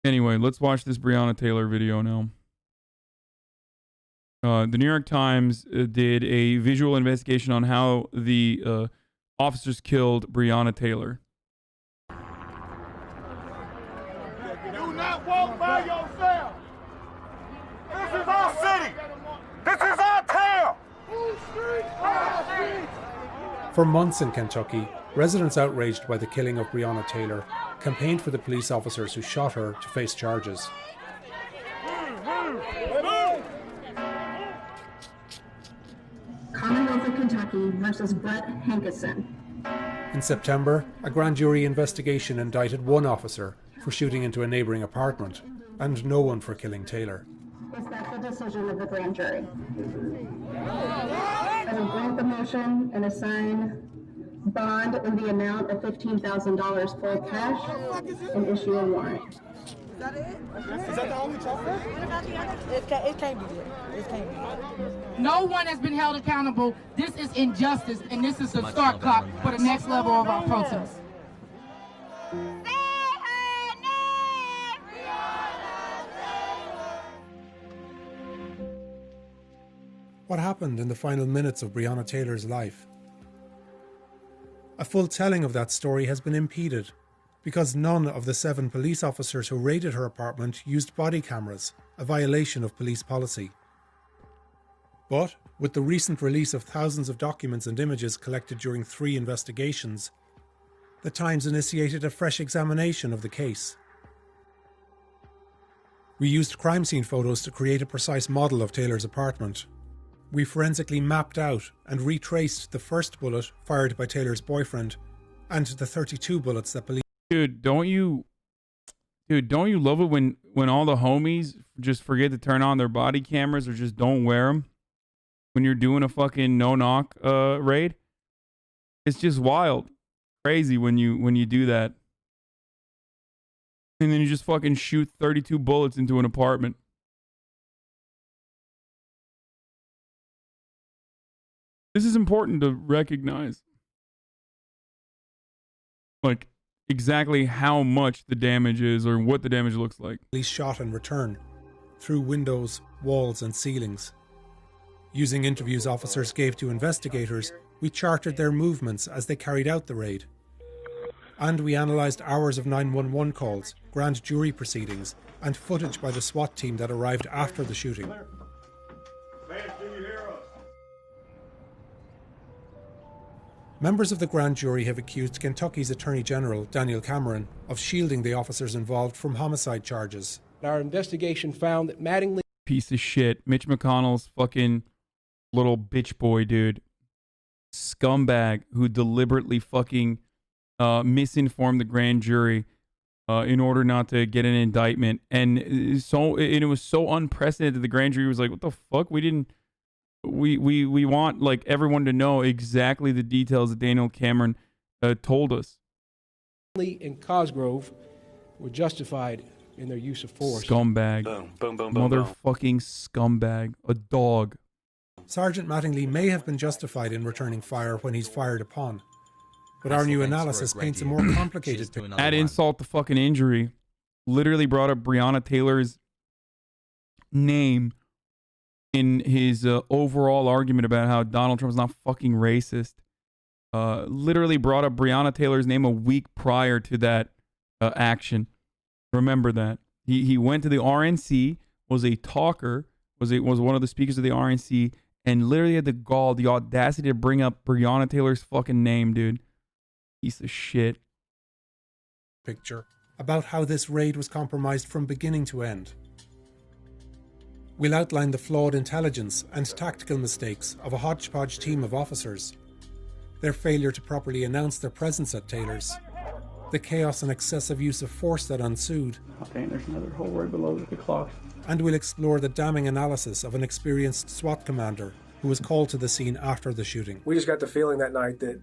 Anyway, let's watch this Breonna Taylor video now. The New York Times did a visual investigation on how the officers killed Breonna Taylor. Do not walk by yourself. This is our city. This is our town. For months in Kentucky, residents outraged by the killing of Breonna Taylor campaigned for the police officers who shot her to face charges. Commonwealth of Kentucky versus Brett Hankison. In September, a grand jury investigation indicted one officer for shooting into a neighbouring apartment, and no one for killing Taylor. Is that the decision of the grand jury? I will grant the motion and assign bond in the amount of $15,000 full cash and issue a warrant. Is that it? Is that the only chocolate? What about the other? It can't be it. It can't be it. No one has been held accountable. This is injustice, and this is a start clock for the next level of our protest. What happened in the final minutes of Breonna Taylor's life? A full telling of that story has been impeded because none of the 7 police officers who raided her apartment used body cameras, a violation of police policy. But with the recent release of thousands of documents and images collected during 3 investigations, the Times initiated a fresh examination of the case. We used crime scene photos to create a precise model of Taylor's apartment. We forensically mapped out and retraced the first bullet fired by Taylor's boyfriend and the 32 bullets that police... Dude, don't you love it when all the homies just forget to turn on their body cameras or just don't wear them when you're doing a fucking no-knock raid? It's just wild. Crazy when you do that. And then you just fucking shoot 32 bullets into an apartment. This is important to recognize. Like, exactly how much the damage is or what the damage looks like. Police shot in return, through windows, walls and ceilings. Using interviews officers gave to investigators, we charted their movements as they carried out the raid. And we analysed hours of 911 calls, grand jury proceedings, and footage by the SWAT team that arrived after the shooting. Members of the grand jury have accused Kentucky's Attorney General, Daniel Cameron, of shielding the officers involved from homicide charges. Our investigation found that Mattingly... Piece of shit. Mitch McConnell's fucking little bitch boy, dude. Scumbag who deliberately fucking misinformed the grand jury in order not to get an indictment. And it was so unprecedented. The grand jury was like, what the fuck? We want like everyone to know exactly the details that Daniel Cameron told us. And Cosgrove were justified in their use of force. Scumbag. Boom. Motherfucking scumbag. A dog. Sergeant Mattingly may have been justified in returning fire when he's fired upon. But our new analysis paints a more complicated picture. Add insult to fucking injury. Literally brought up Breonna Taylor's name in his overall argument about how Donald Trump's not fucking racist. Literally brought up Breonna Taylor's name a week prior to that action. Remember that. He went to the RNC, was a talker, was one of the speakers of the RNC, and literally had the gall, the audacity to bring up Breonna Taylor's fucking name, dude. Piece of shit. Picture about how this raid was compromised from beginning to end. We'll outline the flawed intelligence and tactical mistakes of a hodgepodge team of officers, their failure to properly announce their presence at Taylor's, the chaos and excessive use of force that ensued. Okay, there's another hole right below the clock. And we'll explore the damning analysis of an experienced SWAT commander who was called to the scene after the shooting. We just got the feeling that night that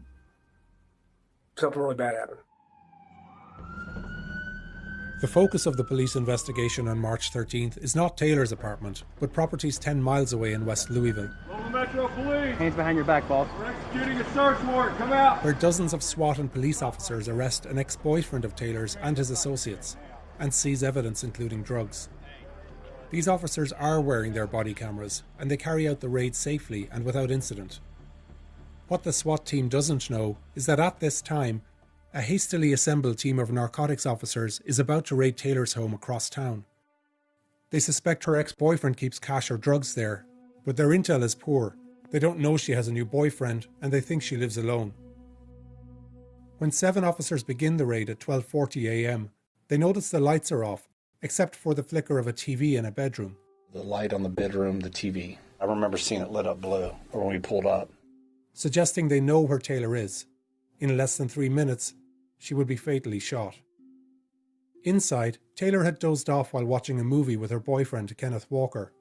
something really bad happened. The focus of the police investigation on March 13th is not Taylor's apartment, but properties 10 miles away in West Louisville. Metro Police! Hands behind your back, boss. We're executing a search warrant. Come out! Where dozens of SWAT and police officers arrest an ex-boyfriend of Taylor's and his associates. and seize evidence including drugs. These officers are wearing their body cameras, and they carry out the raid safely and without incident. What the SWAT team doesn't know is that at this time, a hastily assembled team of narcotics officers is about to raid Taylor's home across town. They suspect her ex-boyfriend keeps cash or drugs there, but their intel is poor. They don't know she has a new boyfriend, and they think she lives alone. When 7 officers begin the raid at 12:40 a.m, they notice the lights are off, except for the flicker of a TV in a bedroom. The light on the bedroom, the TV. I remember seeing it lit up blue when we pulled up. Suggesting they know where Taylor is. In less than 3 minutes, she would be fatally shot. Inside, Taylor had dozed off while watching a movie with her boyfriend, Kenneth Walker.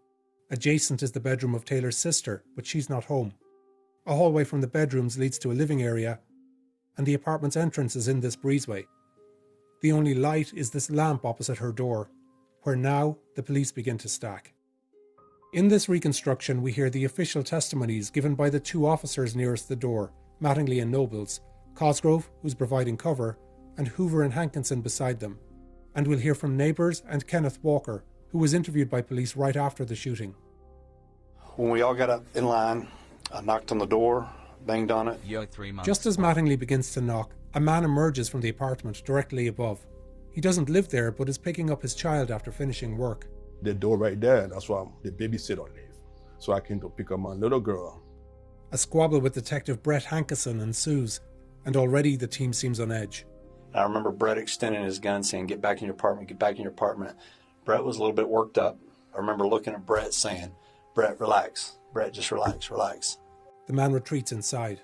Adjacent is the bedroom of Taylor's sister, but she's not home. A hallway from the bedrooms leads to a living area, and the apartment's entrance is in this breezeway. The only light is this lamp opposite her door, where now the police begin to stack. In this reconstruction, we hear the official testimonies given by the 2 officers nearest the door, Mattingly and Nobles, Cosgrove, who's providing cover, and Hoover and Hankinson beside them. And we'll hear from neighbours and Kenneth Walker, who was interviewed by police right after the shooting. When we all got up in line, I knocked on the door, banged on it. Just as Mattingly begins to knock, a man emerges from the apartment directly above. He doesn't live there, but is picking up his child after finishing work. The door right there, that's why the babysitter live. So I came to pick up my little girl. A squabble with Detective Brett Hankinson ensues, and already the team seems on edge. I remember Brett extending his gun saying, "Get back in your apartment, get back in your apartment." Brett was a little bit worked up. I remember looking at Brett saying, "Brett, relax. Brett, just relax, relax." The man retreats inside.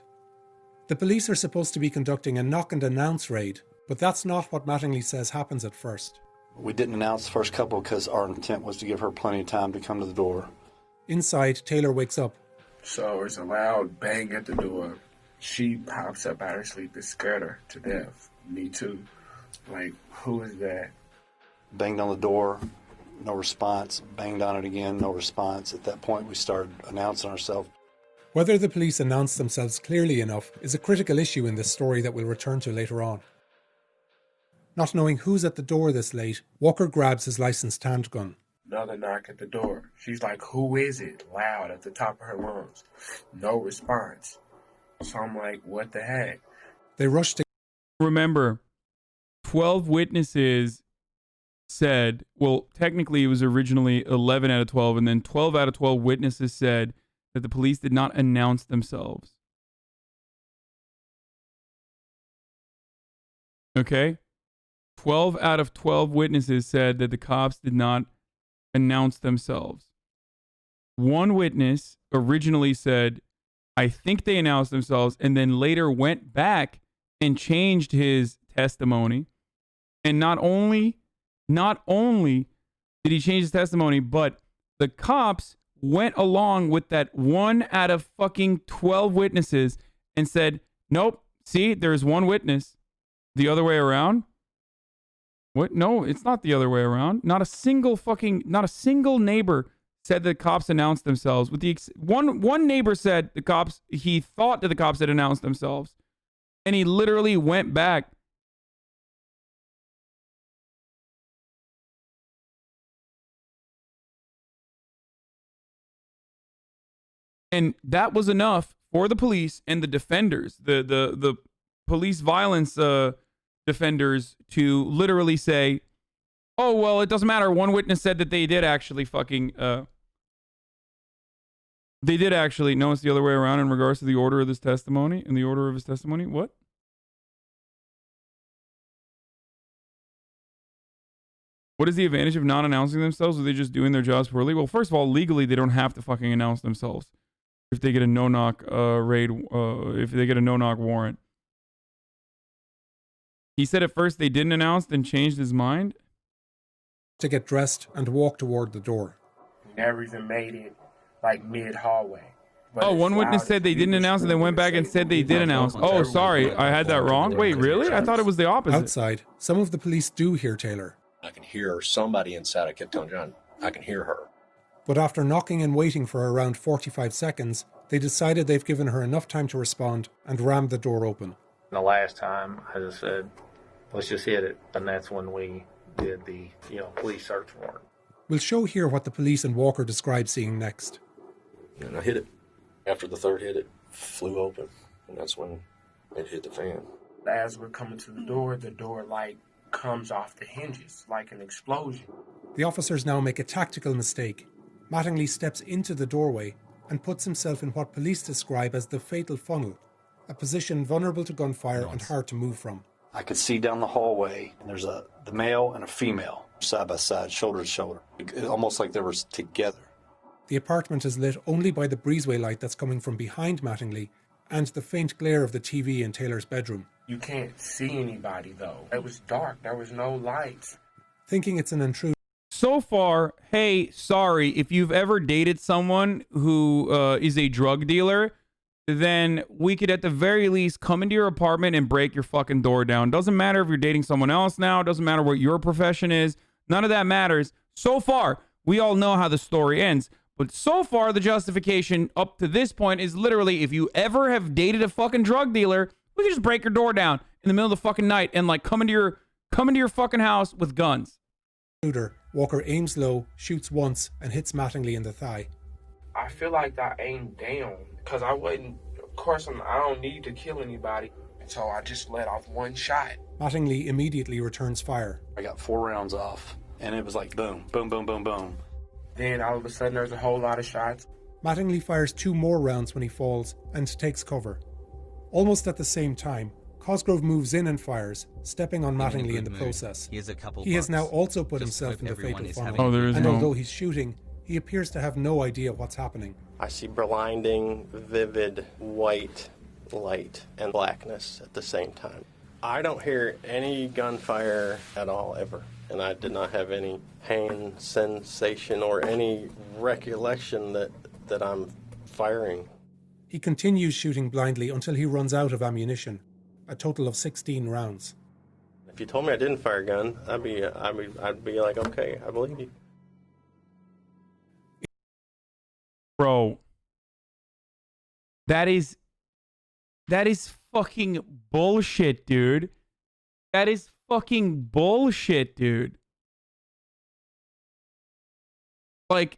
The police are supposed to be conducting a knock and announce raid, but that's not what Mattingly says happens at first. We didn't announce the first couple because our intent was to give her plenty of time to come to the door. Inside, Taylor wakes up. So it's a loud bang at the door. She pops up out of her sleep and scared her to death. Me too. Like, who is that? Banged on the door, no response. Banged on it again, no response. At that point, we started announcing ourselves. Whether the police announce themselves clearly enough is a critical issue in this story that we'll return to later on. Not knowing who's at the door this late, Walker grabs his licensed handgun. Another knock at the door. She's like, who is it? Loud at the top of her lungs. No response. So I'm like, what the heck? They rush to... Remember, 12 witnesses said, well, technically it was originally 11 out of 12, and then 12 out of 12 witnesses said that the police did not announce themselves. Okay? 12 out of 12 witnesses said that the cops did not announce themselves. One witness originally said, I think they announced themselves, and then later went back and changed his testimony. And not only did he change his testimony, but the cops went along with that 1 out of fucking 12 witnesses and said, nope, see, there's one witness. The other way around? What? No, it's not the other way around. Not a single neighbor said the cops announced themselves. With the one neighbor said he thought that the cops had announced themselves. And he literally went back. And that was enough for the police and the defenders, the police violence defenders, to literally say, oh, well, it doesn't matter. One witness said that they did actually no, it's the other way around in regards to the order of this testimony. In the order of his testimony, what? What is the advantage of not announcing themselves? Are they just doing their jobs poorly? Well, first of all, legally, they don't have to fucking announce themselves if they get a no-knock raid, if they get a no-knock warrant. He said at first they didn't announce, then changed his mind. To get dressed and walk toward the door. Never even made it, like, mid-hallway. Oh, one witness said they didn't announce and then went back and said they did announce. Oh, sorry, I had that wrong. Wait, really? I thought it was the opposite. Outside, some of the police do hear Taylor. I can hear somebody inside. I kept telling John, I can hear her. But after knocking and waiting for around 45 seconds, they decided they've given her enough time to respond and rammed the door open. The last time, I just said, let's just hit it. And that's when we did the, police search warrant. We'll show here what the police and Walker describe seeing next. And I hit it. After the third hit, it flew open. And that's when it hit the fan. As we're coming to the door like comes off the hinges like an explosion. The officers now make a tactical mistake. Mattingly steps into the doorway and puts himself in what police describe as the fatal funnel, a position vulnerable to gunfire and hard to move from. I could see down the hallway, and there's the male and a female, side by side, shoulder to shoulder, almost like they were together. The apartment is lit only by the breezeway light that's coming from behind Mattingly and the faint glare of the TV in Taylor's bedroom. You can't see anybody, though. It was dark. There was no lights. Thinking it's an intruder. So far, hey, sorry, if you've ever dated someone who is a drug dealer, then we could at the very least come into your apartment and break your fucking door down. Doesn't matter if you're dating someone else now. Doesn't matter what your profession is. None of that matters. So far, we all know how the story ends. But so far, the justification up to this point is literally if you ever have dated a fucking drug dealer, we can just break your door down in the middle of the fucking night and like come into your fucking house with guns. Walker aims low, shoots once, and hits Mattingly in the thigh. I feel like I aimed down because I wasn't, of course, I don't need to kill anybody. So I just let off one shot. Mattingly immediately returns fire. I got 4 rounds off, and it was like boom, boom, boom, boom, boom. Then all of a sudden there's a whole lot of shots. Mattingly fires 2 more rounds when he falls and takes cover. Almost at the same time, Cosgrove moves in and fires, stepping on Mattingly in the process. He has now also put himself in the fatal funnel, and although he's shooting, he appears to have no idea what's happening. I see blinding, vivid white light and blackness at the same time. I don't hear any gunfire at all, ever. And I did not have any pain sensation or any recollection that I'm firing. He continues shooting blindly until he runs out of ammunition, a total of 16 rounds. If you told me I didn't fire a gun, I'd be like, okay, I believe you. Bro, that is fucking bullshit, dude. That is fucking bullshit, dude. Like,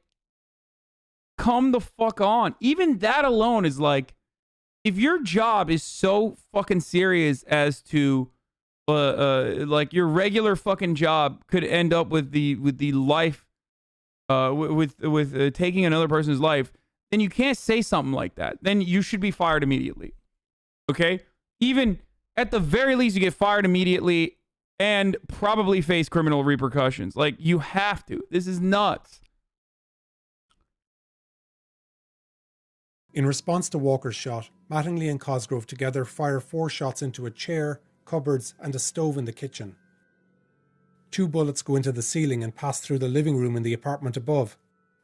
come the fuck on. Even that alone is like, if your job is so fucking serious as to like your regular fucking job could end up with the life with taking another person's life, then you can't say something like that. Then you should be fired immediately. Okay? Even at the very least, you get fired immediately and probably face criminal repercussions. Like, you have to. This is nuts. In response to Walker's shot, Mattingly and Cosgrove together fire 4 shots into a chair, cupboards, and a stove in the kitchen. 2 bullets go into the ceiling and pass through the living room in the apartment above,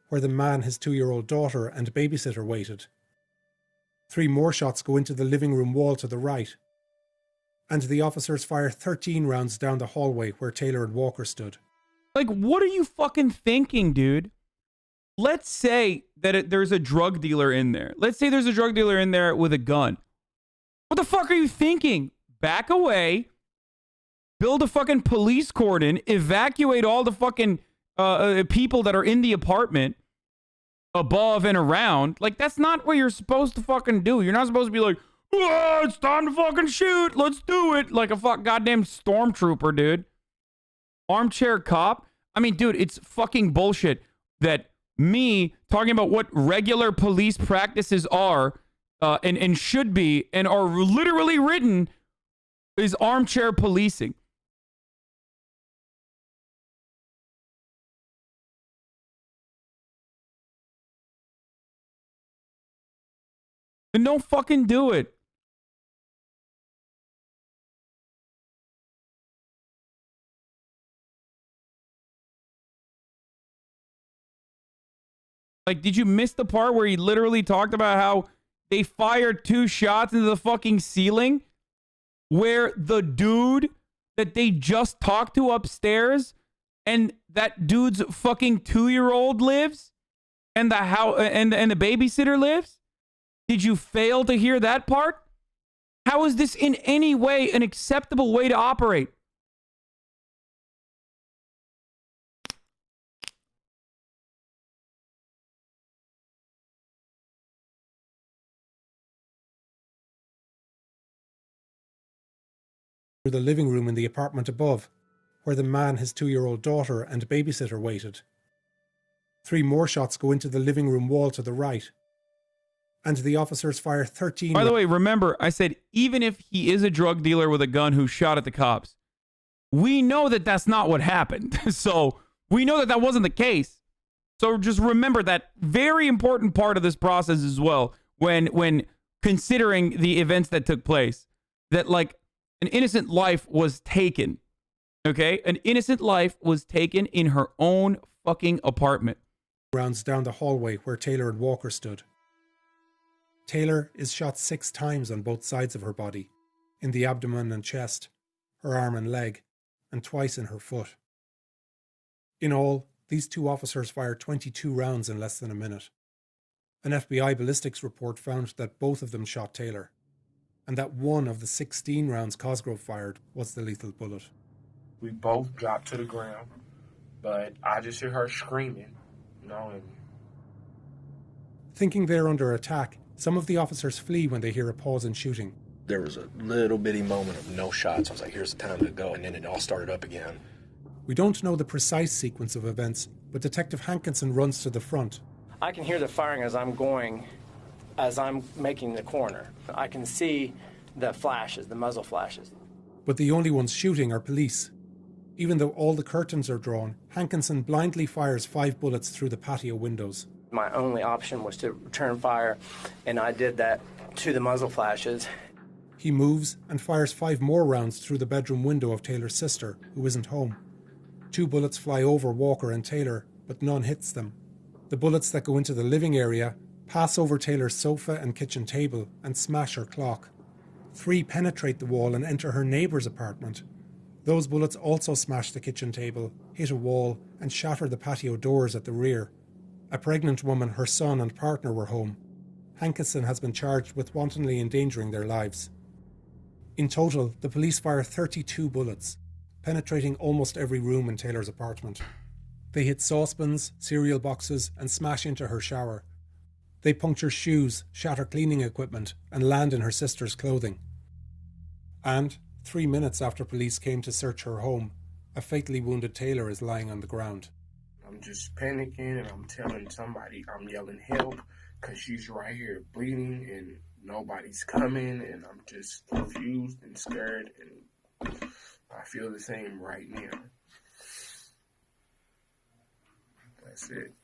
where the man, his 2-year-old daughter, and babysitter waited. 3 more shots go into the living room wall to the right. And the officers fire 13 rounds down the hallway where Taylor and Walker stood. Like, what are you fucking thinking, dude? Let's say that there's a drug dealer in there. Let's say there's a drug dealer in there with a gun. What the fuck are you thinking? Back away, build a fucking police cordon, evacuate all the fucking people that are in the apartment above and around. Like, that's not what you're supposed to fucking do. You're not supposed to be like, oh, it's time to fucking shoot. Let's do it. Like a goddamn stormtrooper, dude. Armchair cop. I mean, dude, it's fucking bullshit that me talking about what regular police practices are and should be and are literally written is armchair policing. Then don't fucking do it. Like, did you miss the part where he literally talked about how they fired 2 shots into the fucking ceiling where the dude that they just talked to upstairs and that dude's fucking 2-year-old lives and the and the babysitter lives? Did you fail to hear that part? How is this in any way an acceptable way to operate? through the living room in the apartment above, where the man, his 2-year-old daughter and babysitter waited. 3 more shots go into the living room wall to the right. And the officers fire 13... By the way, remember, I said even if he is a drug dealer with a gun who shot at the cops, we know that that's not what happened. So we know that that wasn't the case. So just remember that very important part of this process as well when considering the events that took place. That, like, an innocent life was taken. Okay? An innocent life was taken in her own fucking apartment. Rounds down the hallway where Taylor and Walker stood. Taylor is shot 6 times on both sides of her body, in the abdomen and chest, her arm and leg, and twice in her foot. In all, these 2 officers fired 22 rounds in less than a minute. An FBI ballistics report found that both of them shot Taylor, and that one of the 16 rounds Cosgrove fired was the lethal bullet. We both dropped to the ground, but I just hear her screaming, and... Thinking they're under attack, some of the officers flee when they hear a pause in shooting. There was a little bitty moment of no shots. I was like, here's the time to go, and then it all started up again. We don't know the precise sequence of events, but Detective Hankinson runs to the front. I can hear the firing as I'm making the corner. I can see the flashes, the muzzle flashes. But the only ones shooting are police. Even though all the curtains are drawn, Hankinson blindly fires 5 bullets through the patio windows. My only option was to return fire, and I did that to the muzzle flashes. He moves and fires 5 more rounds through the bedroom window of Taylor's sister, who isn't home. 2 bullets fly over Walker and Taylor, but none hits them. The bullets that go into the living area pass over Taylor's sofa and kitchen table and smash her clock. 3 penetrate the wall and enter her neighbour's apartment. Those bullets also smash the kitchen table, hit a wall, and shatter the patio doors at the rear. A pregnant woman, her son and partner were home. Hankinson has been charged with wantonly endangering their lives. In total, the police fire 32 bullets, penetrating almost every room in Taylor's apartment. They hit saucepans, cereal boxes, and smash into her shower. They puncture shoes, shatter cleaning equipment, and land in her sister's clothing. And, 3 minutes after police came to search her home, a fatally wounded Taylor is lying on the ground. I'm just panicking and I'm telling somebody, I'm yelling help because she's right here bleeding and nobody's coming, and I'm just confused and scared, and I feel the same right now. That's it.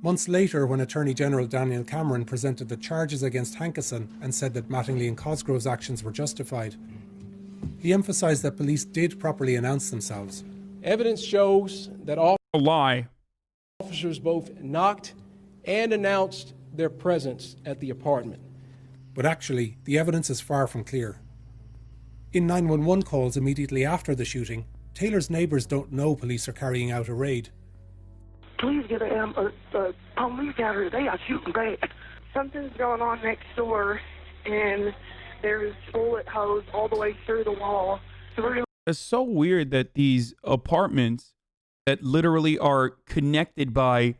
Months later, when Attorney General Daniel Cameron presented the charges against Hankinson and said that Mattingly and Cosgrove's actions were justified, he emphasised that police did properly announce themselves. Evidence shows that all lie. Officers both knocked and announced their presence at the apartment. But actually, the evidence is far from clear. In 911 calls immediately after the shooting, Taylor's neighbours don't know police are carrying out a raid. Please get a police out here. They are shooting bad. Something's going on next door, and there's bullet holes all the way through the wall. It's so weird that these apartments that literally are connected by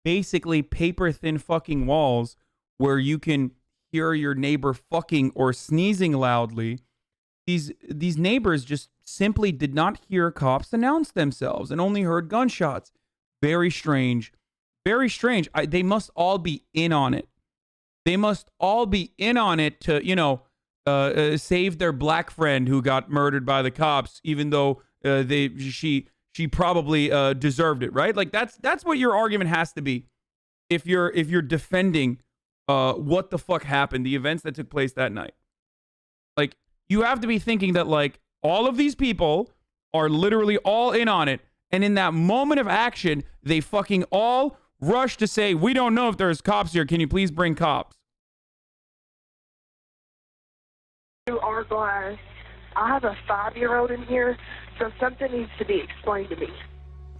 basically paper-thin fucking walls where you can hear your neighbor fucking or sneezing loudly, these neighbors just simply did not hear cops announce themselves and only heard gunshots. Very strange. Very strange. They must all be in on it. They must all be in on it to, save their black friend who got murdered by the cops, even though she probably deserved it, right? Like that's what your argument has to be if you're defending what the fuck happened, the events that took place that night. Like, you have to be thinking that, like, all of these people are literally all in on it, and in that moment of action, they fucking all rush to say, we don't know if there's cops here. Can you please bring cops? You are glad. I have a 5-year-old in here, so something needs to be explained to me.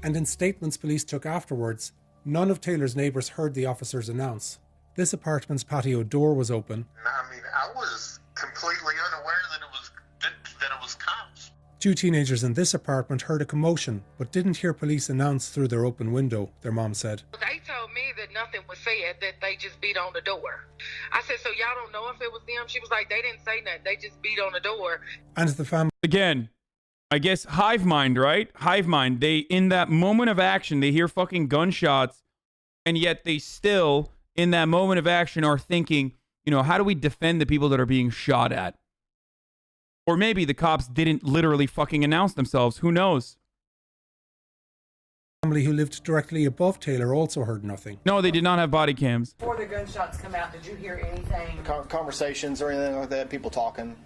And in statements police took afterwards, none of Taylor's neighbours heard the officers announce. This apartment's patio door was open. I mean, I was completely unaware that it was cops. 2 teenagers in this apartment heard a commotion, but didn't hear police announce through their open window, their mom said. They told me that nothing was said, that they just beat on the door. I said, so y'all don't know if it was them? She was like, they didn't say nothing. They just beat on the door. And the family. Again, I guess hive mind, right? Hive mind. They, in that moment of action, they hear fucking gunshots, and yet they still, in that moment of action, are thinking, you know, how do we defend the people that are being shot at? Or maybe the cops didn't literally fucking announce themselves. Who knows? Family who lived directly above Taylor also heard nothing. No, they did not have body cams. Before the gunshots come out, did you hear anything? Conversations or anything like that? People talking?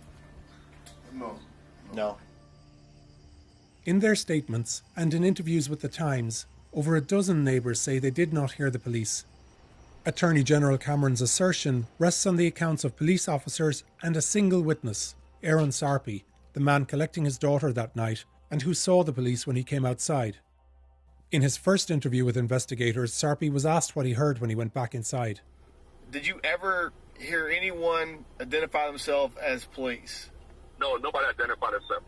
No. No. In their statements and in interviews with the Times, over a dozen neighbours say they did not hear the police. Attorney General Cameron's assertion rests on the accounts of police officers and a single witness, Aaron Sarpy, the man collecting his daughter that night and who saw the police when he came outside. In his first interview with investigators, Sarpy was asked what he heard when he went back inside. Did you ever hear anyone identify themselves as police? No, nobody identified themselves.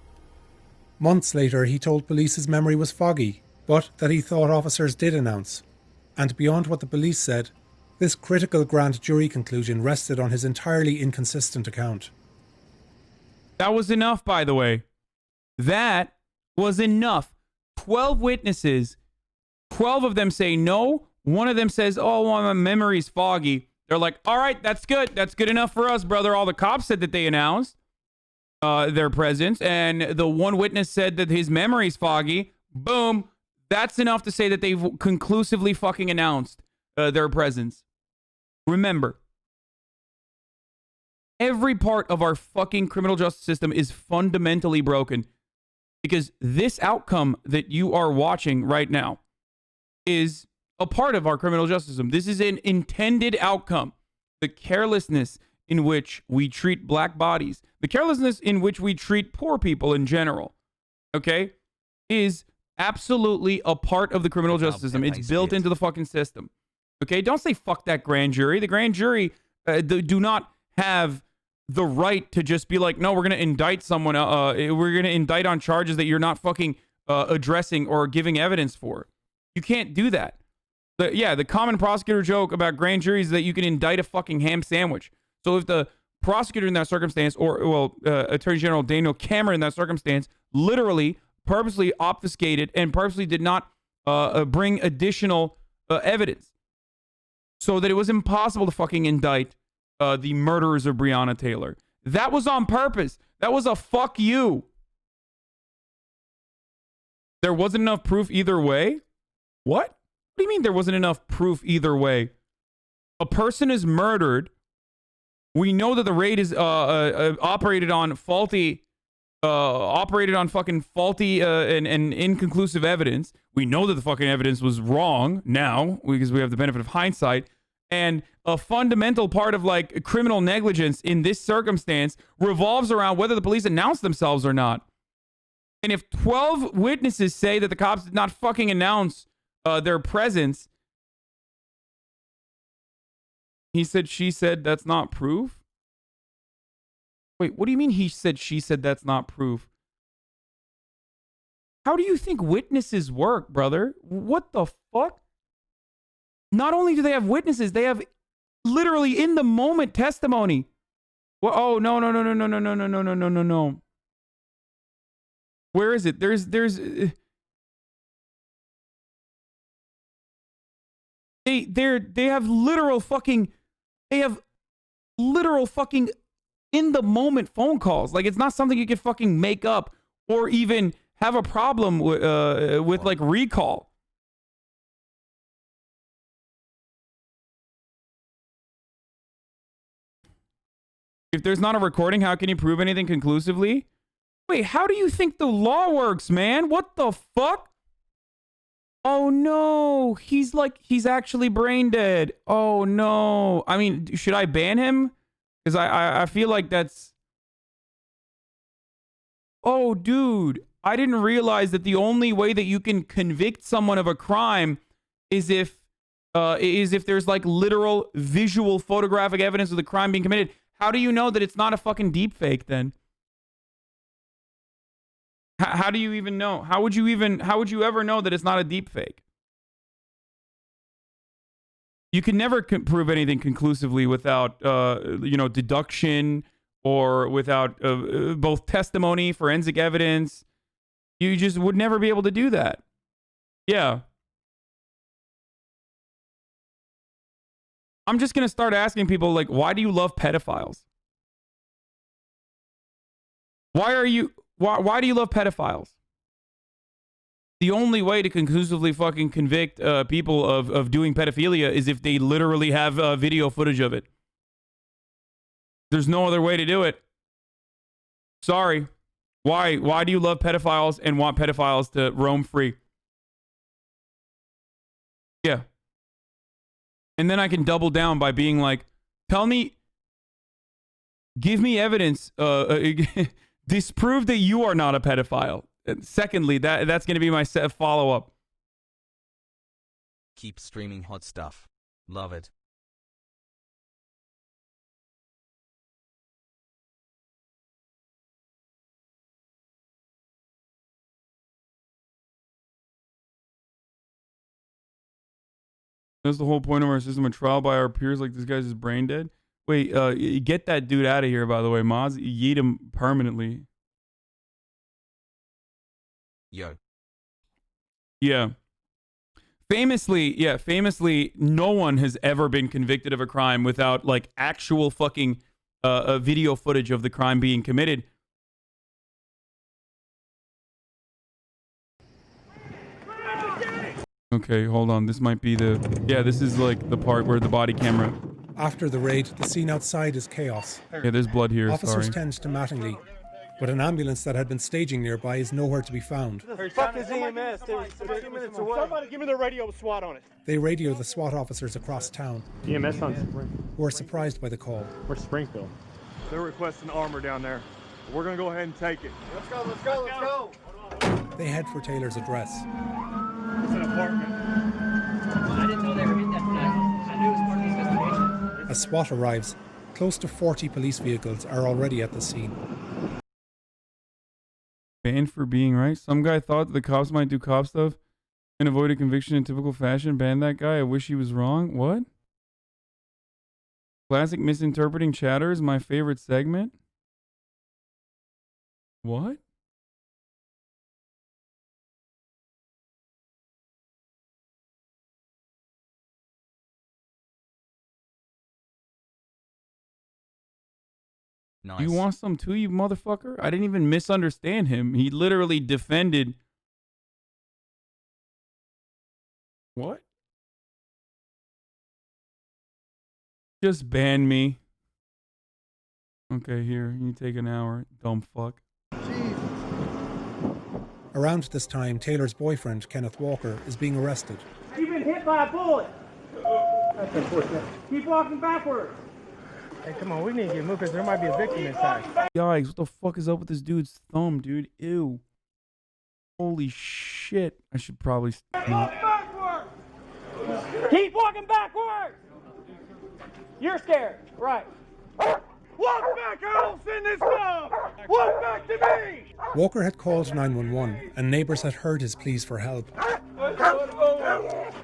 Months later, he told police his memory was foggy, but that he thought officers did announce. And beyond what the police said, this critical grand jury conclusion rested on his entirely inconsistent account. That was enough, by the way. That was enough. 12 witnesses. 12 of them say no. One of them says, oh, well, my memory's foggy. They're like, all right, that's good. That's good enough for us, brother. All the cops said that they announced their presence. And the one witness said that his memory's foggy. Boom. That's enough to say that they've conclusively fucking announced their presence. Remember, every part of our fucking criminal justice system is fundamentally broken because this outcome that you are watching right now is a part of our criminal justice system. This is an intended outcome. The carelessness in which we treat black bodies, the carelessness in which we treat poor people in general, okay, is absolutely a part of the criminal justice system. It's built into the fucking system. Okay, don't say fuck that grand jury. The grand jury do not have the right to just be like, no, we're going to indict someone. We're going to indict on charges that you're not fucking addressing or giving evidence for. You can't do that. The common prosecutor joke about grand juries is that you can indict a fucking ham sandwich. So if the prosecutor in that circumstance, or Attorney General Daniel Cameron in that circumstance, literally purposely obfuscated and purposely did not bring additional evidence, so that it was impossible to fucking indict the murderers of Breonna Taylor. That was on purpose. That was a fuck you. There wasn't enough proof either way? What? What do you mean there wasn't enough proof either way? A person is murdered. We know that the raid is operated on fucking faulty and inconclusive evidence. We know that the fucking evidence was wrong now because we have the benefit of hindsight. And a fundamental part of like criminal negligence in this circumstance revolves around whether the police announce themselves or not. And if 12 witnesses say that the cops did not fucking announce their presence, he said, she said, that's not proof? Wait, what do you mean he said, she said, that's not proof? How do you think witnesses work, brother? What the fuck? Not only do they have witnesses, they have literally in the moment testimony. Well, oh, no. Where is it? They have literal fucking in the moment phone calls. Like, it's not something you can fucking make up or even have a problem with like recall. If there's not a recording, how can you prove anything conclusively? Wait, how do you think the law works, man? What the fuck? Oh no, he's actually brain dead. Oh no. I mean, should I ban him? Because I feel like that's... Oh, dude, I didn't realize that the only way that you can convict someone of a crime is if there's like literal visual photographic evidence of the crime being committed. How do you know that it's not a fucking deep fake then? How do you even know? How would you ever know that it's not a deep fake? You can never prove anything conclusively without, deduction or without both testimony, forensic evidence. You just would never be able to do that. Yeah. I'm just going to start asking people, like, why do you love pedophiles? Why do you love pedophiles? The only way to conclusively fucking convict people of doing pedophilia is if they literally have video footage of it. There's no other way to do it. Sorry. Why do you love pedophiles and want pedophiles to roam free? Yeah. And then I can double down by being like, give me evidence, disprove that you are not a pedophile. And secondly, that's going to be my follow-up. Keep streaming hot stuff. Love it. That's the whole point of our system, a trial by our peers like this guy's just brain dead. Wait, get that dude out of here, by the way, Moz. Yeet him permanently. Yo. Yeah. Famously, no one has ever been convicted of a crime without, like, actual fucking video footage of the crime being committed. Okay, hold on. This might be this is like the part where the body camera. After the raid, the scene outside is chaos. Yeah, there's blood here. Officers sorry. tend to Mattingly, but an ambulance that had been staging nearby is nowhere to be found. Fuck is EMS? They're 15 minutes away. Somebody give me the radio with SWAT on it. They radio the SWAT officers across town, EMS on Spring. who are surprised by the call. We're Springfield. They're requesting armor down there. We're gonna go ahead and take it. Let's go, let's go, let's go. They head for Taylor's address. It's an apartment. I didn't know they were in that tonight. I knew it was part of the investigation. As SWAT arrives, close to 40 police vehicles are already at the scene. Banned for being right. Some guy thought that the cops might do cop stuff and avoid a conviction in typical fashion. Ban that guy. I wish he was wrong. What? Classic misinterpreting chatter is my favorite segment. What? Nice. You want some too, you motherfucker? I didn't even misunderstand him. He literally defended. What? Just ban me. Okay, here. You take an hour, dumb fuck. Around this time, Taylor's boyfriend, Kenneth Walker, is being arrested. You've been hit by a bullet. That's unfortunate. Keep walking backwards. Hey, come on, we need to get moved because there might be a victim inside. Yikes, what the fuck is up with this dude's thumb, dude? Ew. Holy shit. I should probably not. Keep walking backwards. You're scared, right? Walk back, I don't send this stuff. Walk back to me. Walker had called 911, and neighbors had heard his pleas for help.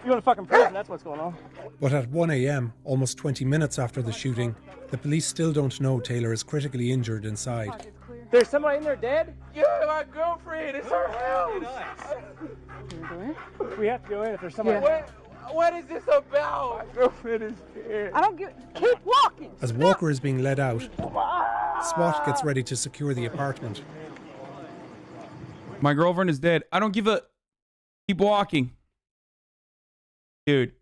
You're in a fucking prison, that's what's going on. But at 1 a.m., almost 20 minutes after the shooting, the police still don't know Taylor is critically injured inside. There's somebody in there dead? Yeah, my girlfriend. It's her house. We have to go in if there's somebody. Yeah. What is this about? My girlfriend is dead. I don't give. Keep walking. As Walker is being led out, SWAT gets ready to secure the apartment. My girlfriend is dead. I don't give a. Keep walking. Dude,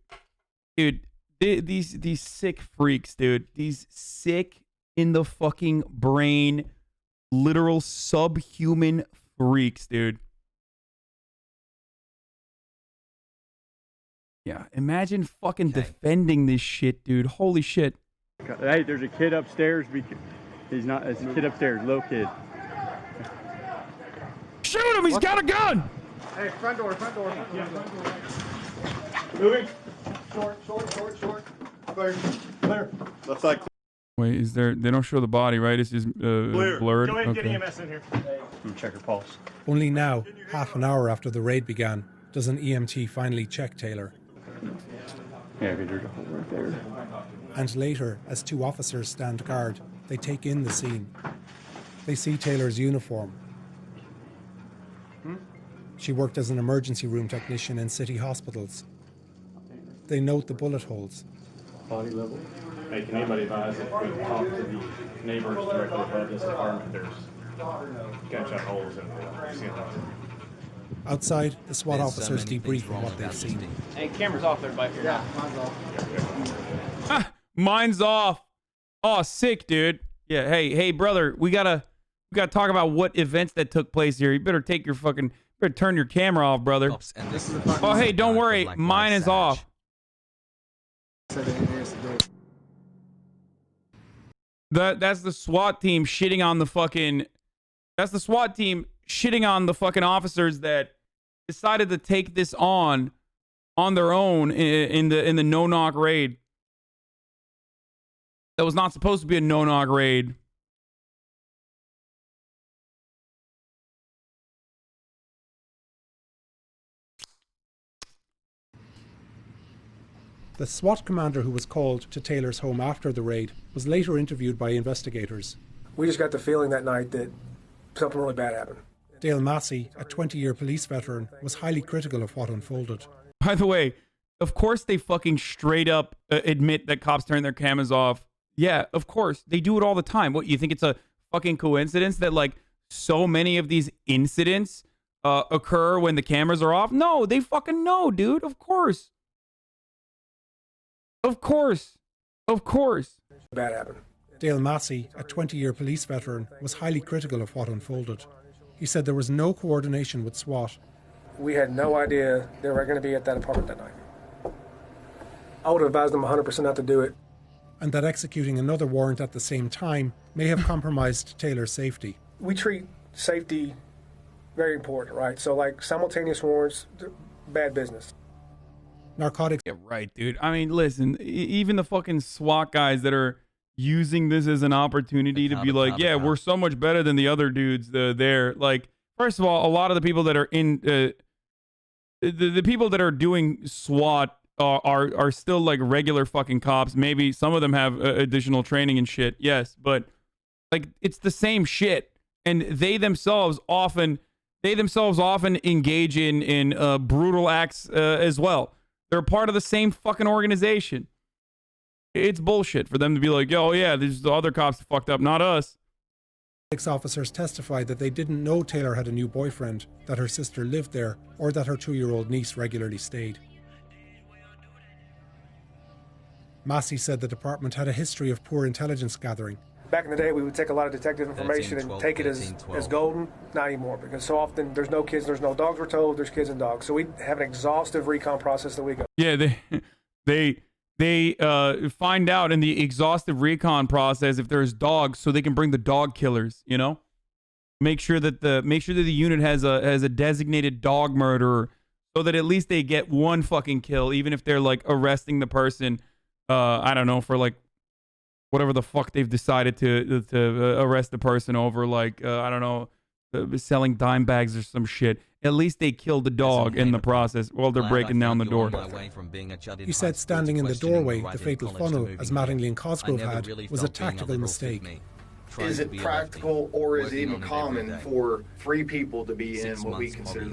these sick freaks, dude. These sick in the fucking brain, literal subhuman freaks, dude. Yeah, imagine fucking defending this shit, dude. Holy shit. Hey, there's a kid upstairs. He's not. It's a kid upstairs, little kid. Shoot him! He's got a gun. Hey, front door. Yeah, front door. Moving. Short. Clear. Looks like. Wait, is there? They don't show the body, right? It's just blurred. Go ahead and get Okay. EMS in here. Check her pulse. Only now, half an hour after the raid began, does an EMT finally check Taylor. Yeah, because there's a hole right there. And later, as two officers stand guard, they take in the scene. They see Taylor's uniform. She worked as an emergency room technician in city hospitals. They note the bullet holes. Body level. Hey, can anybody advise if we talk to the neighbors directly above this apartment, there's gunshot holes in the ceiling. Outside, the SWAT officers debrief on what they've seen. Hey, camera's off there, Mike. Yeah, mine's off. Ah, mine's off. Oh, sick, dude. Yeah, hey, brother, we gotta talk about what events that took place here. You better better turn your camera off, brother. Oh, hey, don't worry, mine is off. That's the SWAT team shitting on the fucking. That's the SWAT team shitting on the fucking officers that decided to take this on their own in the no-knock raid. That was not supposed to be a no-knock raid. The SWAT commander who was called to Taylor's home after the raid was later interviewed by investigators. We just got the feeling that night that something really bad happened. Dale Massey, a 20-year police veteran, was highly critical of what unfolded. By the way, of course they fucking straight up admit that cops turn their cameras off. Yeah, of course. They do it all the time. What, you think it's a fucking coincidence that, like, so many of these incidents occur when the cameras are off? No, they fucking know, dude. Of course. Of course. Of course. Bad happened. Dale Massey, a 20-year police veteran, was highly critical of what unfolded. He said there was no coordination with SWAT. We had no idea they were going to be at that apartment that night. I would have advised them 100% not to do it. And that executing another warrant at the same time may have compromised Taylor's safety. We treat safety very important, right? So, like, simultaneous warrants, bad business. Narcotics. Yeah, right, dude. I mean, listen, even the fucking SWAT guys that are using this as an opportunity to be like, yeah, we're so much better than the other dudes there. Like, first of all, a lot of the people that are in the people that are doing SWAT are still like regular fucking cops. Maybe some of them have additional training and shit. Yes, but like it's the same shit, and they themselves often engage in brutal acts as well. They're part of the same fucking organization. It's bullshit for them to be like, oh yeah, these the other cops that fucked up, not us. Officers testified that they didn't know Taylor had a new boyfriend, that her sister lived there, or that her 2-year-old niece regularly stayed. Massey said the department had a history of poor intelligence gathering. Back in the day, we would take a lot of detective information and take it as golden. Not anymore, because so often there's no kids, there's no dogs, we're told, there's kids and dogs. So we have an exhaustive recon process that we go. Yeah, they find out in the exhaustive recon process if there's dogs, so they can bring the dog killers. You know, make sure that the unit has a designated dog murderer, so that at least they get one fucking kill, even if they're like arresting the person. I don't know, for like whatever the fuck they've decided to arrest the person over, like I don't know, selling dime bags or some shit. At least they killed the dog in the process while they're breaking down the door. He said standing in the doorway, the fatal funnel, as Mattingly and Cosgrove had, was a tactical mistake. Is it practical or is it even common for 3 people to be in what we consider?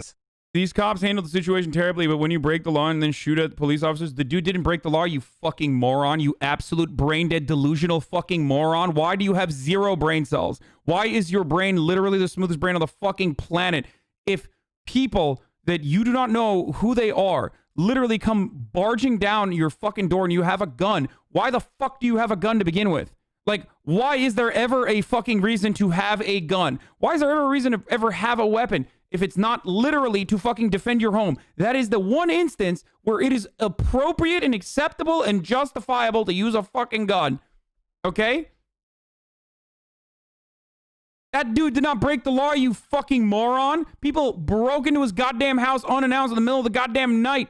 These cops handled the situation terribly, but when you break the law and then shoot at the police officers, the dude didn't break the law, you fucking moron. You absolute brain-dead, delusional fucking moron. Why do you have 0 brain cells? Why is your brain literally the smoothest brain on the fucking planet? If people that you do not know who they are literally come barging down your fucking door and you have a gun, why the fuck do you have a gun to begin with? Like, why is there ever a fucking reason to have a gun? Why is there ever a reason to ever have a weapon if it's not literally to fucking defend your home? That is the one instance where it is appropriate and acceptable and justifiable to use a fucking gun. Okay? That dude did not break the law, you fucking moron. People broke into his goddamn house unannounced in the middle of the goddamn night.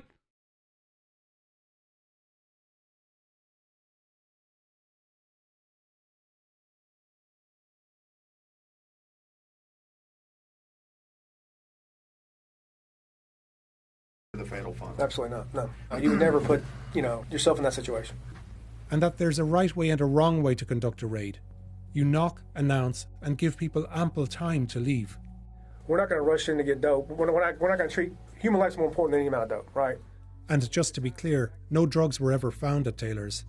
The federal funds. Absolutely not. No. You would never put, yourself in that situation. And that there's a right way and a wrong way to conduct a raid. You knock, announce, and give people ample time to leave. We're not going to rush in to get dope. We're not going to treat human life's more important than any amount of dope, right? And just to be clear, no drugs were ever found at Taylor's.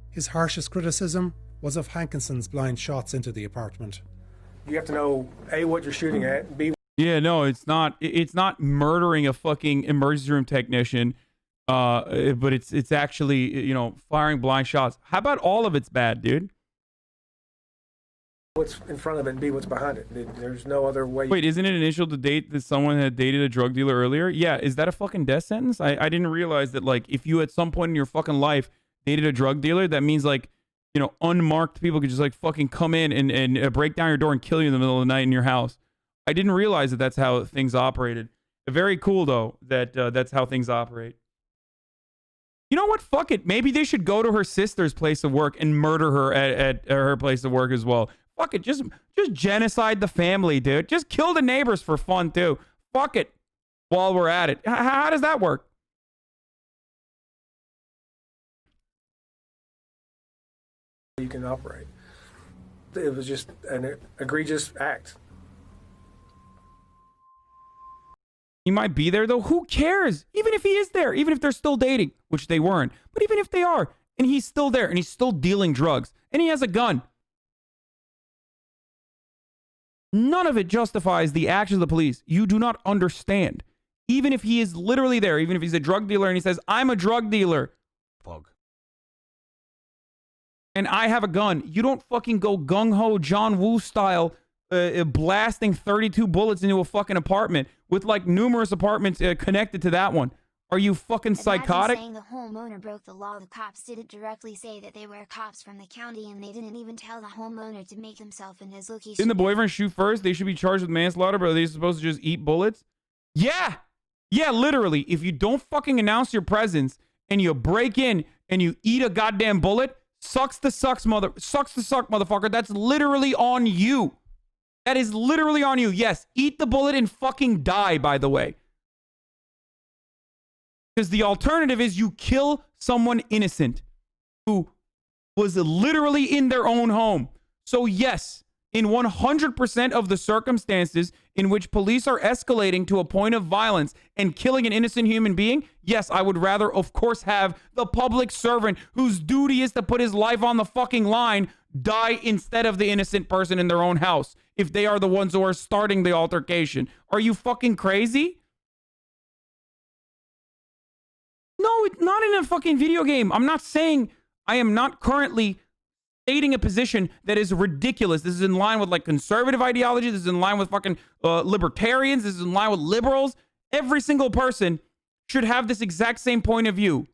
His harshest criticism was of Hankinson's blind shots into the apartment. You have to know, A, what you're shooting at, B... Yeah, no, it's not murdering a fucking emergency room technician, but it's actually, firing blind shots. How about all of it's bad, dude? What's in front of it and B, what's behind it. There's no other way. Wait, isn't it initial to date that someone had dated a drug dealer earlier? Yeah, is that a fucking death sentence? I didn't realize that, like, if you at some point in your fucking life dated a drug dealer, that means, like, unmarked people could just, like, fucking come in and break down your door and kill you in the middle of the night in your house. I didn't realize that that's how things operated. Very cool, though, that that's how things operate. You know what? Fuck it. Maybe they should go to her sister's place of work and murder her at her place of work as well. Fuck it. Just genocide the family, dude. Just kill the neighbors for fun, too. Fuck it. While we're at it. How does that work? You can operate. It was just an egregious act. He might be there, though. Who cares? Even if he is there, even if they're still dating, which they weren't. But even if they are, and he's still there, and he's still dealing drugs, and he has a gun. None of it justifies the actions of the police. You do not understand. Even if he is literally there, even if he's a drug dealer and he says, I'm a drug dealer. Fog. And I have a gun. You don't fucking go gung-ho John Woo style blasting 32 bullets into a fucking apartment with like numerous apartments connected to that one. Are you fucking psychotic? Saying the homeowner broke the law. The cops didn't directly say that they were cops from the county, and they didn't even tell the homeowner to make himself in his location. Didn't the boyfriend shoot first? They should be charged with manslaughter, but are they supposed to just eat bullets? Yeah. Yeah, literally. If you don't fucking announce your presence and you break in and you eat a goddamn bullet, suck, motherfucker. That's literally on you. That is literally on you. Yes, eat the bullet and fucking die, by the way. Because the alternative is you kill someone innocent who was literally in their own home. So yes, in 100% of the circumstances in which police are escalating to a point of violence and killing an innocent human being, yes, I would rather, of course, have the public servant whose duty is to put his life on the fucking line die instead of the innocent person in their own house if they are the ones who are starting the altercation. Are you fucking crazy? No, it's not in a fucking video game. I'm not saying, I am not currently stating a position that is ridiculous. This is in line with like conservative ideology. This is in line with fucking libertarians. This is in line with liberals. Every single person should have this exact same point of view.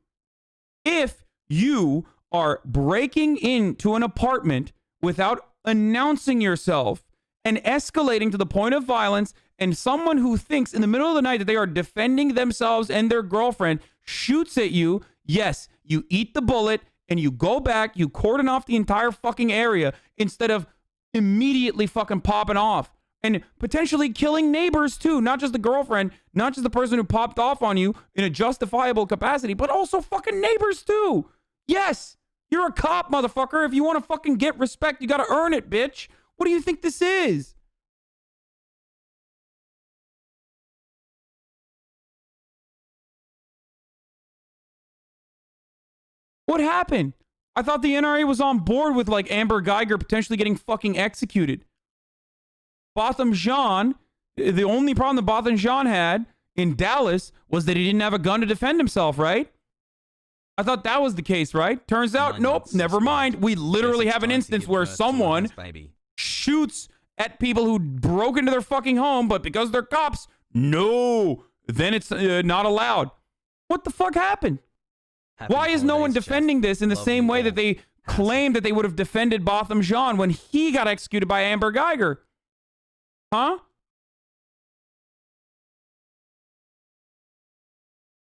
If you are breaking into an apartment without announcing yourself and escalating to the point of violence, and someone who thinks in the middle of the night that they are defending themselves and their girlfriend shoots at you, yes, you eat the bullet and you go back, you cordon off the entire fucking area instead of immediately fucking popping off and potentially killing neighbors too, not just the girlfriend, not just the person who popped off on you in a justifiable capacity, but also fucking neighbors too. Yes, you're a cop, motherfucker. If you want to fucking get respect, you got to earn it, bitch. What do you think this is? What happened? I thought the NRA was on board with like Amber Geiger potentially getting fucking executed. Botham Jean, the only problem that Botham Jean had in Dallas was that he didn't have a gun to defend himself, right? I thought that was the case, right? Turns out, nope, never mind. We literally have an instance where someone shoots at people who broke into their fucking home, but because they're cops, no, then it's not allowed. What the fuck happened? Why is no one defending this in the same way that they claimed that they would have defended Botham Jean when he got executed by Amber Geiger? Huh?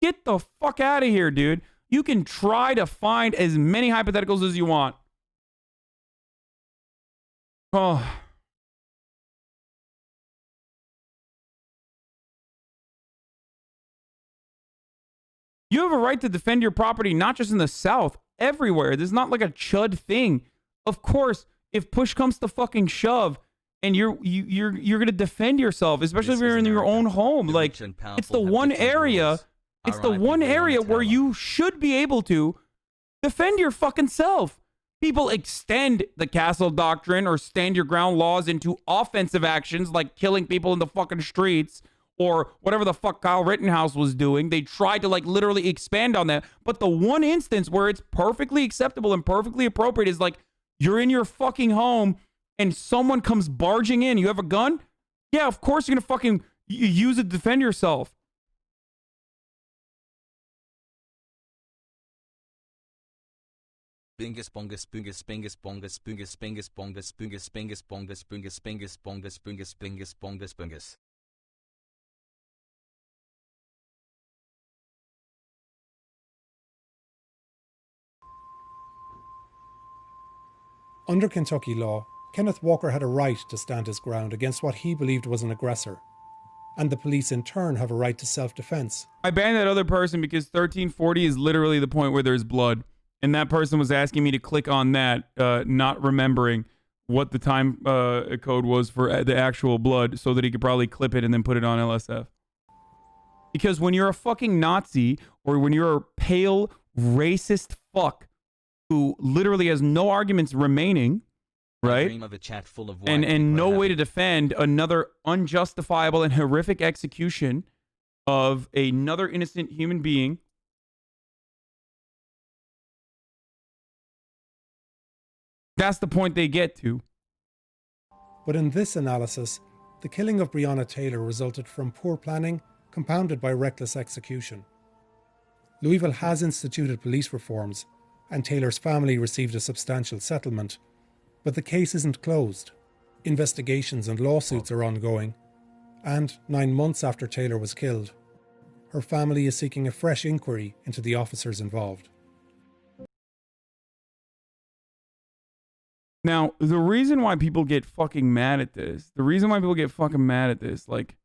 Get the fuck out of here, dude. You can try to find as many hypotheticals as you want. Oh. You have a right to defend your property, not just in the South, everywhere. This is not like a chud thing. Of course, if push comes to fucking shove, and you're gonna defend yourself, especially if you're in your own home. Like, it's the one area. It's the one area where you should be able to defend your fucking self. People extend the castle doctrine or stand your ground laws into offensive actions like killing people in the fucking streets or whatever the fuck Kyle Rittenhouse was doing. They tried to like literally expand on that. But the one instance where it's perfectly acceptable and perfectly appropriate is like you're in your fucking home and someone comes barging in. You have a gun? Yeah, of course you're going to fucking use it to defend yourself. Bingus bongus bungus bingus bongus bungus bingus bongus bungus bingus bongus bungus bingus bongus bungus bingus bongus bungus. Under Kentucky law, Kenneth Walker had a right to stand his ground against what he believed was an aggressor, and the police in turn have a right to self-defense. I banned that other person because 1340 is literally the point where there's blood. And that person was asking me to click on that, not remembering what the time code was for the actual blood so that he could probably clip it and then put it on LSF. Because when you're a fucking Nazi or when you're a pale, racist fuck who literally has no arguments remaining, right? Dream of a chat full of white And no way to defend another unjustifiable and horrific execution of another innocent human being. That's the point they get to. But in this analysis, the killing of Breonna Taylor resulted from poor planning compounded by reckless execution. Louisville has instituted police reforms, and Taylor's family received a substantial settlement, but the case isn't closed. Investigations and lawsuits are ongoing, and 9 months after Taylor was killed, her family is seeking a fresh inquiry into the officers involved. Now, the reason why people get fucking mad at this, like,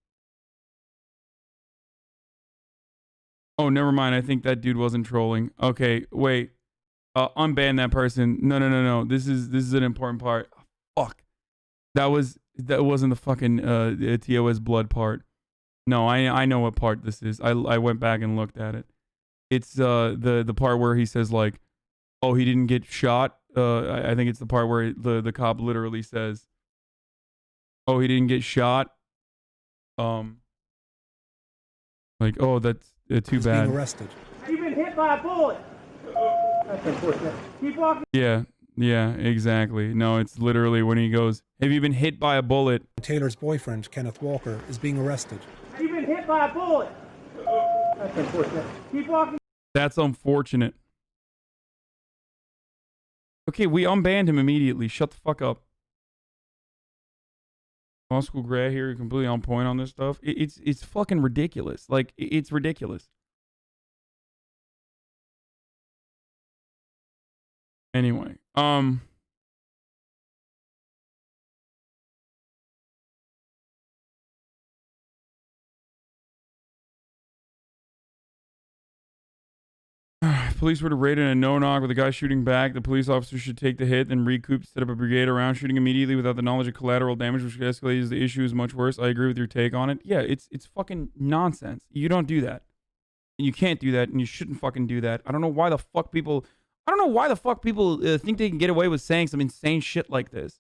oh, never mind. I think that dude wasn't trolling. Okay, wait. Unban that person. No. This is an important part. Fuck. That wasn't the fucking TOS blood part. No, I know what part this is. I went back and looked at it. It's the part where he says like, oh, he didn't get shot. I think it's the part where the cop literally says, oh, he didn't get shot. Like, oh, that's too bad. Being arrested. You've been hit by a bullet. That's unfortunate. Keep walking. Yeah, exactly. No, it's literally when he goes, have you been hit by a bullet? Taylor's boyfriend, Kenneth Walker, is being arrested. You've been hit by a bullet. That's unfortunate. Keep walking. That's unfortunate. Okay, we unbanned him immediately. Shut the fuck up. Law school grad here, completely on point on this stuff. It's fucking ridiculous. Like, it's ridiculous. Anyway, if police were to raid in a no-knock with a guy shooting back, the police officer should take the hit, then recoup, set up a brigade around shooting immediately without the knowledge of collateral damage, which could escalate as the issue is much worse. I agree with your take on it. Yeah, it's fucking nonsense. You don't do that. And you can't do that, and you shouldn't fucking do that. I don't know why the fuck people think they can get away with saying some insane shit like this.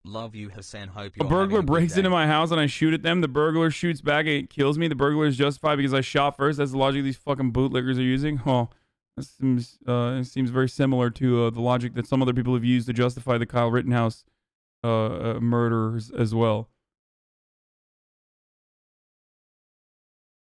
Love you, Hasan. Hope A you're burglar having a good breaks day. into my house and I shoot at them. The burglar shoots back and it kills me. The burglar is justified because I shot first. That's the logic these fucking bootlickers are using. Oh, that seems very similar to the logic that some other people have used to justify the Kyle Rittenhouse murders as well.